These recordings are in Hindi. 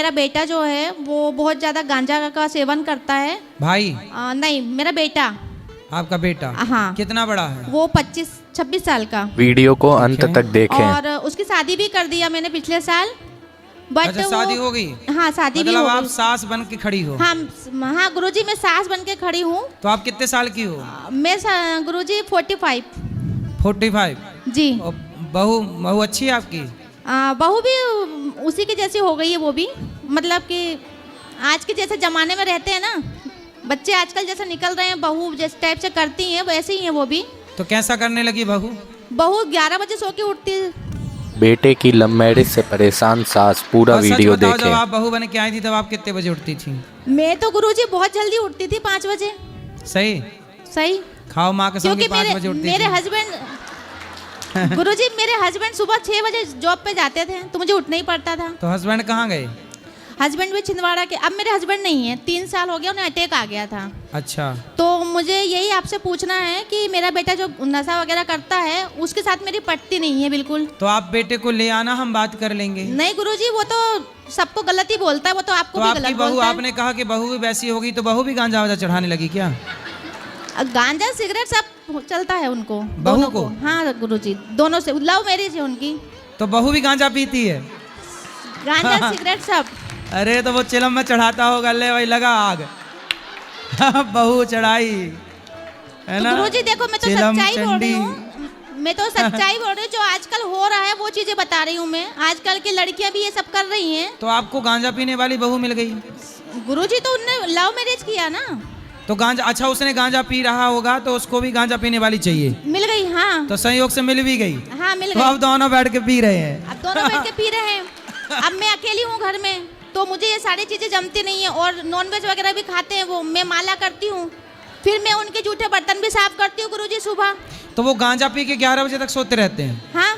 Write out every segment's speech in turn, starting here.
मेरा बेटा जो है वो बहुत ज्यादा गांजा का सेवन करता है। भाई? नहीं, मेरा बेटा। आपका बेटा? हाँ। कितना बड़ा है? वो 25-26 साल का। वीडियो को अंत तक देखें। और उसकी शादी भी कर दिया मैंने पिछले साल। बट अच्छा, शादी हो गई? हाँ, शादी भी मतलब हो आप गई। सास बन के खड़ी हो? हाँ गुरुजी, मैं सास बन के खड़ी हूँ। तो आप कितने साल की हो? मैं गुरुजी 45। 45? जी। और बहू अच्छी है आपकी? बहू भी उसी की जैसी हो गई है वो भी। मतलब कि आज के जैसे जमाने में रहते हैं ना बच्चे, आजकल जैसे निकल रहे हैं, बहू जिस टाइप से करती हैं वैसे ही है वो भी। तो कैसा करने लगी बहू? बहू 11 बजे सो के उठती है। बेटे की लव मैरिज से परेशान सास, पूरा और सच वीडियो बताओ, देखें। जब आप बहू बन के आई थी तब आप कितने बजे उठती थी? मैं तो गुरुजी बहुत जल्दी उठती थी, 5 बजे। सही? सही। खाओ माँ कसम क्योंकि की 5 बजे उठती मेरे थी। हस्बैंड गुरुजी, मेरे हस्बैंड सुबह 6 बजे जॉब पे जाते थे तो मुझे उठना ही पड़ता था। तो हस्बैंड कहाँ गए? हस्बैंड भी छिंदवाड़ा के। अब मेरे हस्बैंड नहीं है, 3 साल हो गया, उन्हें अटैक आ गया था। अच्छा। तो मुझे यही आपसे पूछना है कि मेरा बेटा जो नशा वगैरह करता है उसके साथ मेरी पटती नहीं है बिल्कुल। तो आप बेटे को ले आना, हम बात कर लेंगे। नहीं गुरुजी, वो तो सबको गलत ही बोलता है, वो तो आपको तो भी आपकी गलत बहू, बोलता है। आपने कहा कि बहू भी वैसी होगी तो बहू भी गांजा वाजा चढ़ाने लगी क्या? गांजा सिगरेट सब चलता है उनको, बहू दोनों को? हाँ गुरुजी, दोनों से लव मैरिज है उनकी। तो बहू भी गांजा पीती है? गांजा सिगरेट सब। अरे तो वो चिलम में चढ़ाता होगा, ले भाई लगा आग। बहू चढ़ाई है तो ना? गुरुजी देखो, मैं तो चिलम सच्चाई बोल रही चंडी। हूँ, मैं तो सच्चाई बोल रही हूँ। जो आजकल हो रहा है वो चीजें बता रही हूँ मैं। आजकल की लड़कियां भी ये सब कर रही हैं। तो आपको गांजा पीने वाली बहू मिल गई? गुरुजी तो उनने लव मैरिज किया ना। तो गांजा, अच्छा उसने गांजा पी रहा होगा तो उसको भी गांजा पीने वाली चाहिए। मिल गई। हाँ। तो संयोग से मिल भी गई। हाँ मिल तो गई। अब दोनों बैठ के पी रहे हैं। अब दोनों बैठ के पी रहे हैं। अब मैं अकेली हूँ घर में, तो मुझे ये सारी चीजें जमती नहीं है। और नॉनवेज वगैरह भी खाते हैं वो। मैं माला करती हूँ, फिर मैं उनके जूठे बर्तन भी साफ करती हूँ गुरुजी सुबह। तो वो गांजा पी के 11 बजे तक सोते रहते हैं? हाँ।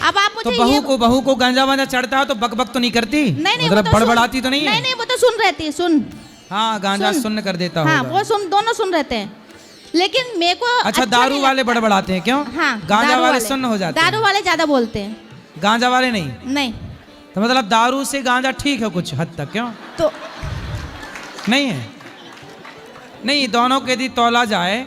अब आप तो मुझे बहू को गांजा वांजा चढ़ता है तो बक तो नहीं करती? नहीं, मतलब वो तो बड़बड़ाती तो नहीं है? नहीं, वो तो सुन रहती है, सुन। हाँ, गांजा सुन्न कर देता हाँ, होगा। वो सुन, दोनों सुन रहते हैं। लेकिन मेरे को अच्छा, दारू नहीं वाले लगता। बड़बड़ाते हैं क्यों? हाँ, गांजा दारू वाले सुन्न हो जाते हैं। दारू वाले ज्यादा बोलते हैं, गांजा वाले नहीं? नहीं। तो मतलब दारू से गांजा ठीक है कुछ हद तक, क्यों? तो नहीं है? नहीं, दोनों के यदि तौला जाए,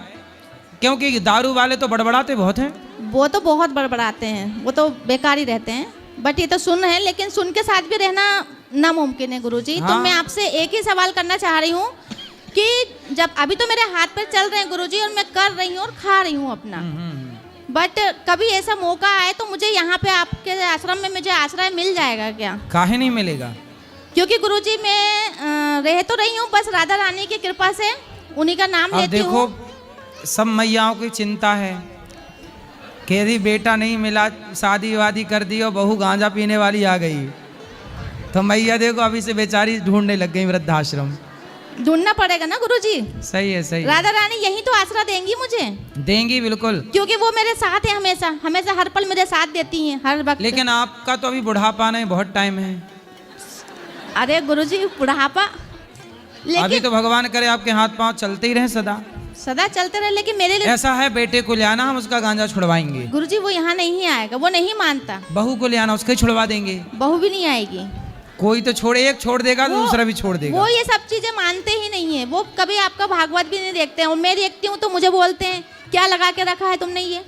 क्योंकि दारू वाले तो बड़बड़ाते बहुत हैं। वो तो बहुत बड़बड़ाते हैं, वो तो बेकार ही रहते हैं। बट ये तो सुन है, लेकिन सुन के साथ भी रहना नामुमकिन है गुरुजी। हाँ। तो मैं आपसे एक ही सवाल करना चाह रही हूँ कि जब अभी तो मेरे हाथ पर चल रहे हैं गुरुजी, और मैं कर रही हूँ और खा रही हूँ अपना, बट कभी ऐसा मौका आए तो मुझे यहाँ पे आपके आश्रम में मुझे आश्रय मिल जाएगा क्या? काहे नहीं मिलेगा? क्योंकि गुरुजी मैं रह तो रही हूँ बस राधा रानी की कृपा से, उन्हीं का नाम अब लेती देखो, हूँ। सब मैयाओं की चिंता है कि यदि बेटा नहीं मिला, शादी वादी कर दी और बहू गांजा पीने वाली आ गई, तो मैया देखो अभी से बेचारी ढूंढने लग गई वृद्धाश्रम। ढूंढना पड़ेगा ना गुरुजी। सही है, सही है। राधा रानी यही तो आसरा देंगी मुझे। देंगी बिल्कुल, क्योंकि वो मेरे साथ है, हमेशा हमेशा हर पल मेरे साथ देती हैं, हर वक्त। लेकिन आपका तो अभी बुढ़ापा नहीं, बहुत टाइम है। अरे गुरुजी, बुढ़ापा अभी लेकिन तो भगवान करे आपके हाथ पांव चलते ही रहे सदा। सदा चलते रहे, लेकिन मेरे लिए ऐसा है, बेटे को ले आना, हम उसका गांजा छुड़वाएंगे। गुरुजी वो यहाँ नहीं आएगा, वो नहीं मानता। बहू को ले आना, उसका ही छुड़वा देंगे। बहू भी नहीं आएगी। कोई तो छोड़, एक छोड़ देगा तो दूसरा भी छोड़ देगा। वो ये सब चीजें मानते ही नहीं है। वो कभी आपका भागवत भी नहीं देखते हैं, और मैं देखती हूँ तो मुझे बोलते हैं क्या लगा के रखा है तुमने ये।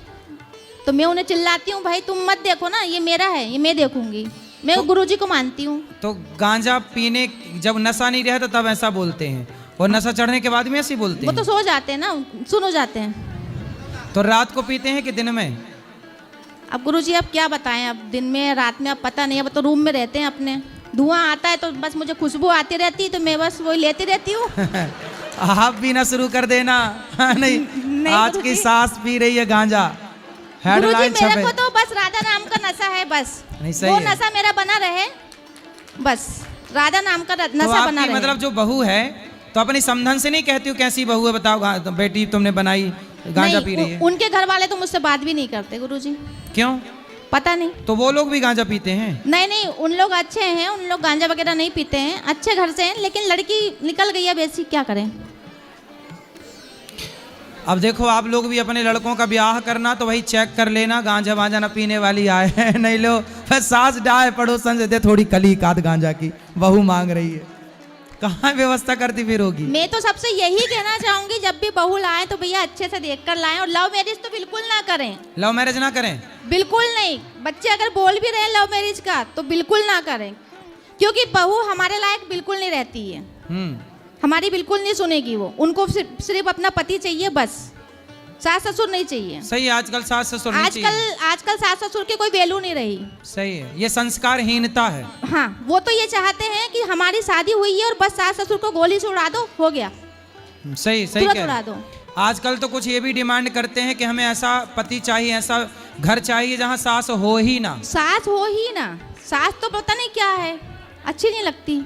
तो मैं उन्हें चिल्लाती हूँ, भाई तुम मत देखो ना, ये मेरा है, ये मैं देखूंगी। मैं गुरुजी को मानती हूँ। तो गांजा पीने, जब नशा नहीं रहता तब ऐसा बोलते हैं, और नशा चढ़ने के बाद में ऐसे बोलते वो हैं। तो सो जाते हैं ना, सुन हो जाते हैं। तो रात को पीते हैं कि दिन में? अब गुरुजी अब क्या बताएं, अब दिन में रात में अब पता नहीं। अब तो रूम में रहते हैं अपने, धुआं आता है तो बस मुझे खुशबू आती रहती है, तो मैं बस वही लेती रहती हूँ। आप पीना शुरू कर देना। नहीं, आज की सास पी रही है गांजा, गुरुजी हेडलाइन मेरे छपे। को तो बस राधा नाम का नशा है, बस नहीं, सही वो है। नशा मेरा बना रहे, बस राधा नाम का तो नशा बना आपकी रहे। मतलब जो बहू है, तो अपनी समधन से नहीं कहती हो कैसी बहू है बताओ, तो बेटी तुमने बनाई गांजा पी रही है? उनके घर वाले तो मुझसे बात भी नहीं करते गुरुजी। क्यों? पता नहीं। तो वो लोग भी गांजा पीते हैं? नहीं, उन लोग अच्छे हैं, उन लोग गांजा वगैरह नहीं पीते हैं, अच्छे घर से हैं, लेकिन लड़की निकल गई है बेसिक, क्या करें। अब देखो आप लोग भी अपने लड़कों का ब्याह करना तो वही चेक कर लेना, गांजा वांजा न पीने वाली आए हैं नहीं लो फिर सास डाए पड़ोसन से दे थोड़ी कली काद गांजा की बहू मांग रही है, कहाँ व्यवस्था करती फिर होगी। मैं तो सबसे यही कहना चाहूंगी, जब भी बहू लाएं तो भैया अच्छे से देख कर लाएं, और लव मैरिज तो बिल्कुल ना करें। लव मैरिज ना करें? बिल्कुल नहीं। बच्चे अगर बोल भी रहे हैं लव मैरिज का तो बिल्कुल ना करें, क्योंकि बहू हमारे लायक बिल्कुल नहीं रहती है। हमारी बिल्कुल नहीं सुनेगी वो, उनको सिर्फ अपना पति चाहिए बस, सास ससुर नहीं चाहिए। सही है, आजकल सास ससुर नहीं चाहिए। आजकल सास ससुर की कोई वैल्यू नहीं रही। सही है, ये संस्कारहीनता है। हाँ, वो तो ये चाहते हैं कि हमारी शादी हुई है और बस सास ससुर को गोली से उड़ा दो, हो गया। सही सही तुरंत कह उड़ा रहे। दो। आजकल तो कुछ ये भी डिमांड करते हैं कि हमें ऐसा पति चाहिए, ऐसा घर चाहिए जहाँ सास हो ही ना। सास हो ही ना, सास तो पता नहीं क्या है, अच्छी नहीं लगती।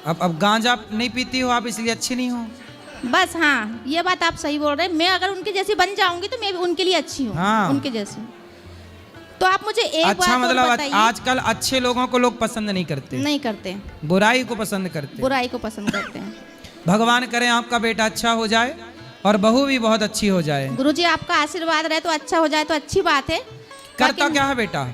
अब गांजा नहीं पीती हो आप इसलिए अच्छी नहीं हो। बस हाँ, ये बात आप सही बोल रहे हैं। मैं अगर उनकी जैसी बन जाऊंगी तो मैं भी उनके लिए अच्छी हूँ। हाँ। उनके जैसी। तो आप मुझे एक अच्छा बात और मतलब बताइए। आजकल अच्छे लोगों को लोग पसंद नहीं करते, नहीं करते, बुराई को पसंद करते। बुराई को पसंद करते हैं। भगवान करें आपका बेटा अच्छा हो जाए और बहू भी बहुत अच्छी हो जाए। गुरुजी आपका आशीर्वाद रहे तो अच्छा हो जाए तो अच्छी बात है। करता क्या है बेटा?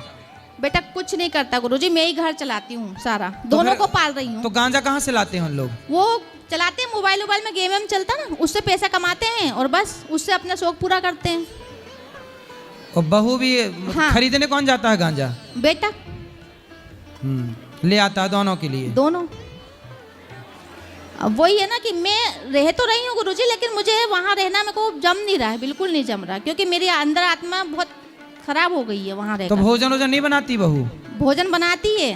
बेटा कुछ नहीं करता गुरुजी, मैं ही घर चलाती हूँ सारा, दोनों को पाल रही हूँ। तो गांजा कहाँ से लाते हैं उन लोग? वो चलाते हैं, मोबाइल में गेम वेम चलता ना, उससे पैसा कमाते हैं और बस उससे अपना शौक पूरा करते हैं। और बहू भी हाँ। खरीदने कौन जाता है गांजा? बेटा ले आता है दोनों के लिए। दोनों। अब वही है ना कि मैं रह तो रही हूँ गुरुजी, लेकिन मुझे वहाँ रहना मेरे को जम नहीं रहा है, बिल्कुल नहीं जम रहा, क्योंकि मेरी अंदर आत्मा बहुत खराब हो गई है वहाँ रहकर। तो भोजन वोजन नहीं बनाती बहू? भोजन बनाती है।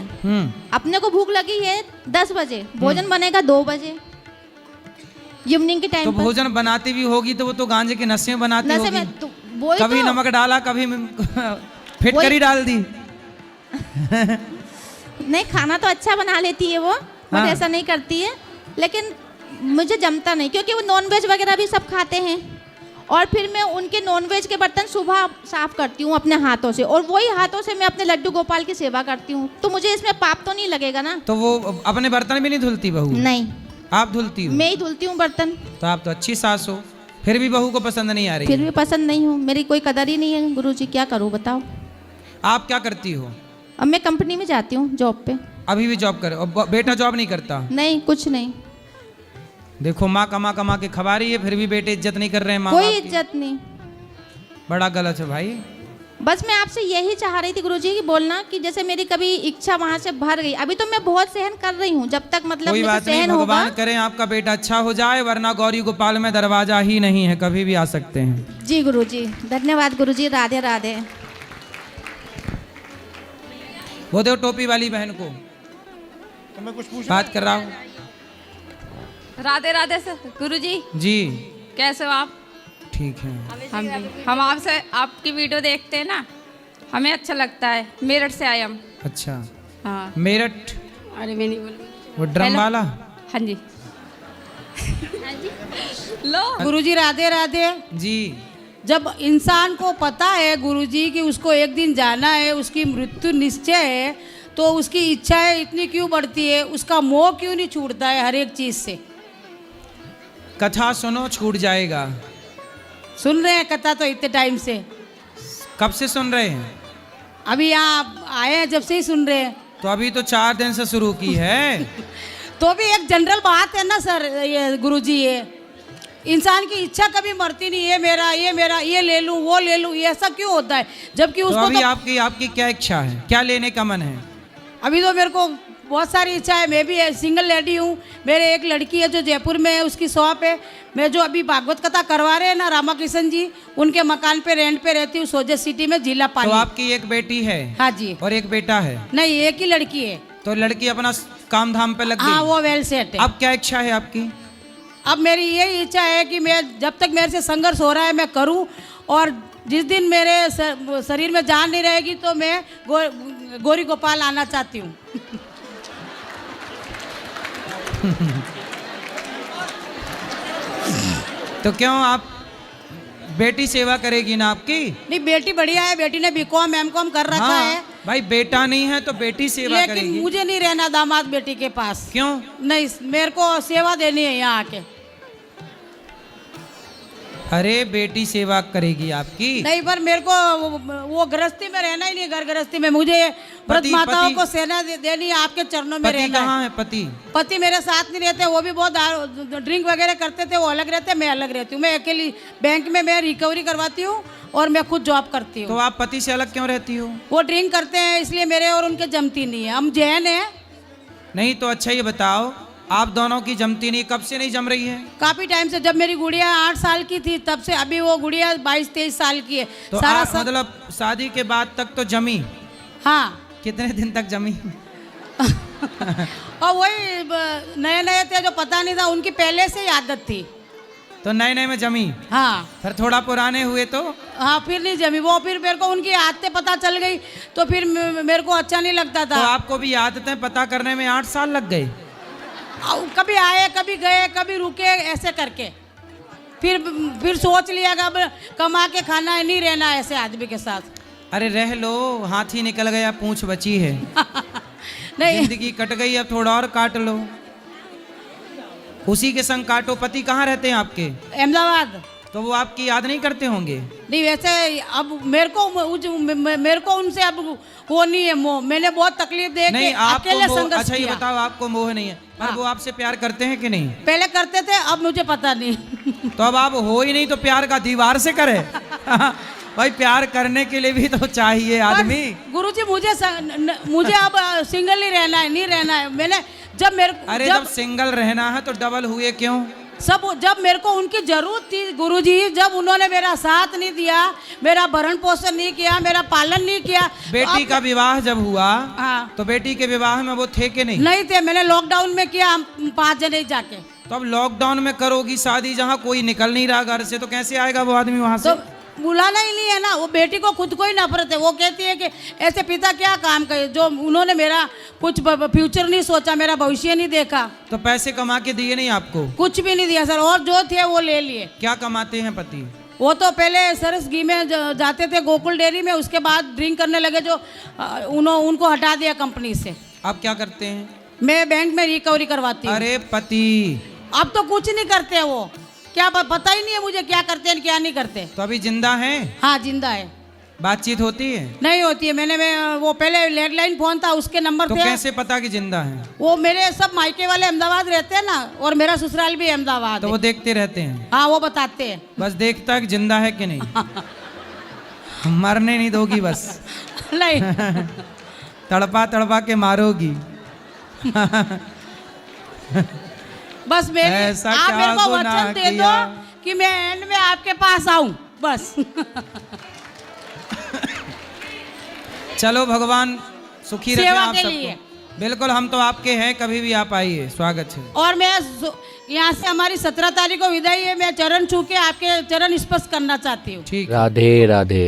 अपने को भूख लगी है 10 बजे, भोजन बनेगा 2 बजे इवनिंग के टाइम तो पर। भोजन बनाती भी होगी तो वो तो गांजे के नशे में बनाती नशे होगी। में तो वही कभी तो, नमक डाला, कभी फिटकरी डाल दी। नहीं खाना तो अच्छा बना लेती है वो, बट हाँ। ऐसा नहीं करती है, लेकिन मुझे जमता नहीं, क्योंकि वो नॉनवेज वगैरह भी सब खाते हैं, और फिर मैं उनके नॉनवेज के बर्तन सुबह साफ करती हूँ अपने हाथों से, और वही हाथों से मैं अपने लड्डू गोपाल की सेवा करती हूँ, तो मुझे इसमें पाप तो नहीं लगेगा ना। तो वो अपने बर्तन भी नहीं धुलती बहू? नहीं, आप धुलती हो? मैं ही धुलती हूँ बर्तन। तो आप तो अच्छी सास हो, फिर भी बहू को पसंद नहीं आ रही फिर है। भी पसंद नहीं हूँ, मेरी कोई कदर ही नहीं है गुरुजी, क्या करूँ बताओ। आप क्या करती हो? अब मैं कंपनी में जाती हूँ जॉब पे। अभी भी जॉब करे? और बेटा जॉब नहीं करता? नहीं, कुछ नहीं। देखो माँ कमा कमा के खवा रही है, फिर भी बेटे इज्जत नहीं कर रहे हैं माँ कोई बाप की। इज्जत नहीं। बड़ा गलत है भाई। बस मैं आपसे यही चाह रही थी गुरुजी की बोलना कि जैसे मेरी कभी इच्छा वहाँ से भर गई, अभी तो मैं बहुत सहन कर रही हूँ, जब तक मतलब कोई मेरे बात से नहीं, सहन होगा। भगवान करें आपका बेटा अच्छा हो जाए, वरना गौरी गोपाल में दरवाजा ही नहीं है, कभी भी आ सकते हैं। जी गुरुजी, धन्यवाद गुरुजी, राधे राधे। वो दो टोपी वाली बहन को तो मैं कुछ पूछ बात कर रहा हूँ। राधे राधे सर। गुरुजी जी कैसे हो आप? ठीक है। हम आपसे आपकी वीडियो देखते हैं ना, हमें अच्छा लगता है। मेरठ से आए हम। अच्छा, हाँ। मेरठ? अरे मैं नहीं बोलूँगी। वो ड्रम हेलो। वाला? हाँ जी। लो गुरुजी राधे राधे। जी। जब इंसान को पता है गुरुजी कि उसको एक दिन जाना है, उसकी मृत्यु निश्चय है, तो उसकी इच्छाएं इतनी क्यों बढ़ती है, उसका मोह क्यों नहीं छूटता है हर एक चीज से? कथा सुनो, छूट जाएगा। सुन रहे हैं कथा तो इतने टाइम से? कब से सुन रहे हैं? अभी यहाँ आए हैं जब से ही सुन रहे हैं। तो अभी तो 4 दिन से शुरू की है। तो भी एक जनरल बात है ना सर, ये गुरुजी, ये इंसान की इच्छा कभी मरती नहीं, ये मेरा ये ले लूँ वो ले लूँ, ये ऐसा क्यों होता है? जबकि तो उसको अभी तो आपकी क्या इच्छा है, क्या लेने का मन है? अभी तो मेरे को बहुत सारी इच्छा है। मैं भी सिंगल लेडी हूँ, मेरे एक लड़की है जो जयपुर में है, उसकी शॉप है। मैं जो अभी भागवत कथा करवा रहे हैं ना रामाकृष्ण जी, उनके मकान पे रेंट पे रहती हूँ, सोजत सिटी में, जिला तो पाली। आपकी एक बेटी है? हाँ जी। और एक बेटा है? नहीं, एक ही लड़की है। तो लड़की अपना काम धाम पे लग हाँ, गई? वो वेल सेट है। अब क्या इच्छा है आपकी? अब मेरी यही इच्छा है कि मैं जब तक मेरे से संघर्ष हो रहा है मैं करूं, और जिस दिन मेरे शरीर में जान नहीं रहेगी तो मैं गौरी गोपाल आना चाहती हूँ। तो क्यों आप बेटी सेवा करेगी ना आपकी? नहीं, बेटी बढ़िया है, बेटी ने बीकॉम एमकॉम कर रखा हाँ, है। भाई बेटा नहीं है तो बेटी सेवा लेकिन करेगी। मुझे नहीं रहना दामाद बेटी के पास। क्यों? नहीं, मेरे को सेवा देनी है यहाँ आके। अरे बेटी सेवा करेगी आपकी। नहीं, पर मेरे को वो गृहस्थी में रहना ही नहीं, घर गृहस्थी में मुझे व्रत पति- माताओं पति- को सेना देनी है, आपके चरणों में पति रहना कहाँ है। है पति? पति मेरे साथ नहीं रहते, वो भी बहुत ड्रिंक वगैरह करते थे, वो अलग रहते, मैं अलग रहती हूँ। मैं अकेली बैंक में मैं रिकवरी करवाती हूँ और मैं खुद जॉब करती तो हूँ। आप पति से अलग क्यों रहती हो? वो ड्रिंक करते हैं इसलिए मेरे और उनके जमती नहीं है। हम जैन हैं। नहीं तो अच्छा ये बताओ, आप दोनों की जमती नहीं, कब से नहीं जम रही है? काफी टाइम से, जब मेरी गुड़िया 8 साल की थी तब से, अभी वो गुड़िया 22-23 साल की है। तो सारा आप मतलब शादी के बाद तक तो जमी? हाँ। कितने दिन तक जमी? और वही नए नए थे जो पता नहीं था, उनकी पहले से ही आदत थी। तो नए नए में जमी, हाँ फिर थोड़ा पुराने हुए तो? हाँ, फिर नहीं जमी वो। फिर मेरे को उनकी आदतें पता चल गई तो फिर मेरे को अच्छा नहीं लगता तो था। आपको भी आदतें पता करने में 8 साल लग गए? कभी आए, कभी गए, कभी रुके, ऐसे करके फिर सोच लिया कि अब कमा के खाना है, नहीं रहना ऐसे आदमी के साथ। अरे रह लो, हाथी निकल गया पूंछ बची है। नहीं, जिंदगी कट गई, अब थोड़ा और काट लो, उसी के संग काटो। पति कहाँ रहते हैं आपके? अहमदाबाद। तो वो आपकी याद नहीं करते होंगे? नहीं, वैसे अब मेरे को उनसे अब वो नहीं है मोह। मैंने बहुत तकलीफ दे नहीं के आपको अकेले मोह, संघर्ष अच्छा ये किया। बताओ, आपको मोह नहीं है पर हाँ। वो आपसे प्यार करते हैं कि नहीं? पहले करते थे, अब मुझे पता नहीं। तो अब आप हो ही नहीं तो प्यार का दीवार से करे। भाई प्यार करने के लिए भी तो चाहिए आदमी। गुरुजी मुझे अब सिंगल ही रहना है, नहीं रहना है। मैंने जब मेरे अरे जब सिंगल रहना है तो डबल हुए क्यों? जब मेरे को उनकी जरूरत थी गुरुजी, जब उन्होंने मेरा साथ नहीं दिया, मेरा भरण पोषण नहीं किया, मेरा पालन नहीं किया। बेटी का विवाह जब हुआ हाँ। तो बेटी के विवाह में वो थे कि नहीं? नहीं थे, मैंने लॉकडाउन में किया, हम 5 जने जाके। तो अब लॉकडाउन में करोगी शादी, जहाँ कोई निकल नहीं रहा घर से, तो कैसे आएगा वो आदमी वहां से? तो बुलाना ही नहीं है ना। वो बेटी को खुद को ही नफरत है। वो कहती है कि ऐसे पिता क्या काम करे, जो उन्होंने मेरा कुछ फ्यूचर नहीं सोचा, मेरा भविष्य नहीं देखा। तो पैसे कमा के दिए नहीं आपको? कुछ भी नहीं दिया सर, और जो थे वो ले लिए। क्या कमाते हैं पति? वो तो पहले सरस घी में जाते थे गोकुल डेयरी में, उसके बाद ड्रिंक करने लगे, जो उनको हटा दिया कंपनी से। आप क्या करते हैं? मैं बैंक में रिकवरी करवाती हूँ। अरे पति अब तो कुछ नहीं करते वो, क्या पता ही नहीं है मुझे क्या करते हैं क्या नहीं करते। तो अभी जिंदा हैं? हाँ जिंदा है। बातचीत होती है? नहीं होती है। मैं वो पहले लैंडलाइन फोन था, उसके नंबर तो थे। कैसे पता कि जिंदा हैं? वो मेरे सब मायके वाले अहमदाबाद रहते हैं ना, और मेरा ससुराल भी अहमदाबाद तो है। वो देखते रहते हैं? हाँ वो बताते हैं। बस देखता है कि जिंदा है कि नहीं। मरने नहीं दोगी बस। नहीं तड़पा तड़पा के मारोगी। बस ऐसा आप क्या मेरे को गुनाह वचन दे किया? दो कि मैं एंड में आपके पास आऊं बस। चलो भगवान सुखी रखे सेवा आप के लिए। सबको। बिल्कुल, हम तो आपके हैं, कभी भी आप आइए, स्वागत है। और मैं यहाँ से हमारी 17 तारीख को विदाई है। मैं चरण छू के आपके चरण स्पर्श करना चाहती हूँ। ठीक। राधे राधे।